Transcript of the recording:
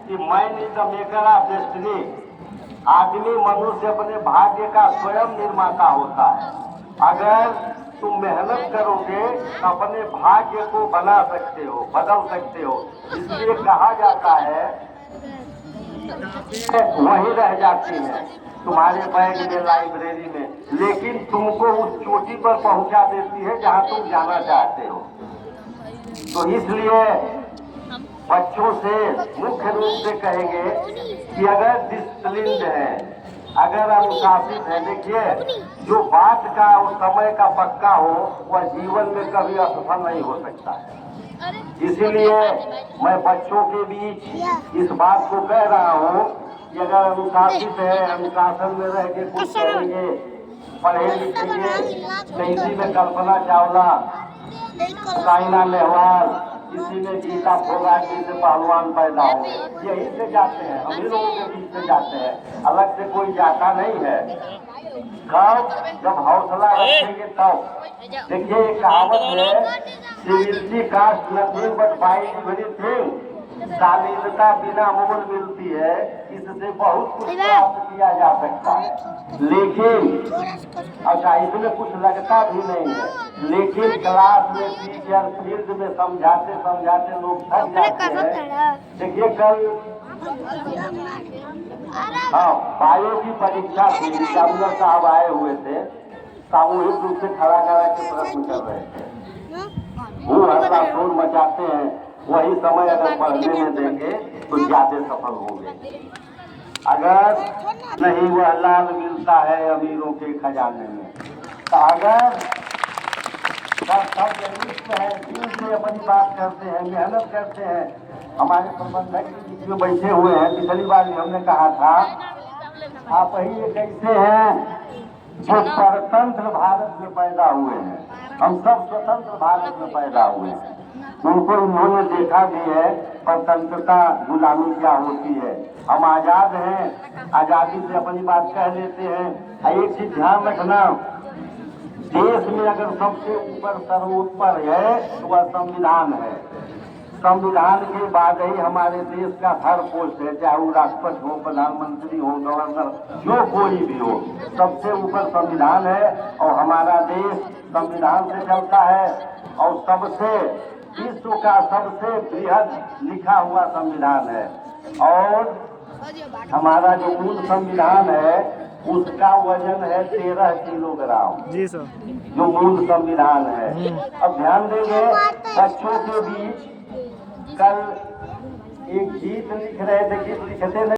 कि man is the maker of destiny. आदमी मनुष्य अपने भाग्य का स्वयं निर्माता होता है। अगर तुम मेहनत करोगे तो अपने भाग्य को बना सकते हो, बदल सकते हो। इसलिए कहा जाता है वहीं रह जाती है तुम्हारे बैग में, लाइब्रेरी में, लेकिन तुमको उस चोटी पर पहुंचा देती है जहां तुम जाना चाहते हो। तो इसलिए बच्चों से मुख्य रूप से कहेंगे कि अगर डिसिप्लिन्ड है, अगर अनुशासित है, देखिए जो बात का और समय का पक्का हो वह जीवन में कभी असफल नहीं हो सकता है। इसीलिए मैं बच्चों के बीच इस बात को कह रहा हूँ कि अगर अनुशासित है, अनुशासन में रह के कुछ करेंगे, पढ़े लिखेंगे, तो इसी में कल्पना चावला, साइना नेहवाल, इसी में गीता फोगाट से पहलवान पैदा हुए, यही से जाते हैं, हम ही लोगों के बीच से जाते हैं, अलग से कोई जाता नहीं है। कब जब हौसला रखेंगे तब। देखिए एक कहावत है, civility cost nothing but buy everything. शालीनता बिना मोल मिलती है, इससे बहुत कुछ प्राप्त किया जा सकता है। लेकिन अच्छा इसमें कुछ लगता भी नहीं है, लेकिन क्लास में टीचर फील्ड में समझाते समझाते लोग थक जाते हैं। देखिए कल हाँ बायो की परीक्षा थी, गवर्नर साहब आए हुए थे, सामूहिक रूप से खड़ा करा के प्रश्न कर रहे थे। वो हल्ला शोर मचाते हैं, वही समय अगर पढ़ने में देंगे तो ज्यादा सफल होंगे। अगर नहीं वह लाल मिलता है अमीरों के खजाने में, तो अगर सब जरूरत है, दिल से अपनी बात करते हैं, मेहनत करते हैं। हमारे प्रबंधक जी बीच में बैठे हुए हैं, पिछली बार भी हमने कहा था आप ही एक ऐसे हैं जो परतंत्र भारत में पैदा हुए हैं, हम सब स्वतंत्र भारत में पैदा हुए हैं। उनको उन्होंने देखा भी है स्वतंत्रता गुलामी क्या होती है। हम आजाद हैं, आजादी से अपनी बात कह लेते हैं। एक चीज ध्यान रखना, देश में अगर सबसे ऊपर सर्वोच्च है तो वह संविधान है। संविधान के बाद ही हमारे देश का हर पोस्ट है, चाहे वो राष्ट्रपति हो, प्रधानमंत्री हो, गवर्नर, जो कोई भी हो, सबसे ऊपर संविधान है। और हमारा देश संविधान से चलता है और सबसे विश्व का सबसे बृहद लिखा हुआ संविधान है। और हमारा जो मूल संविधान है उसका वजन है 13 किलोग्राम जी सर, जो मूल संविधान है। अब ध्यान देंगे बच्चों के बीच कल एक गीत लिख रहे थे, गीत लिखते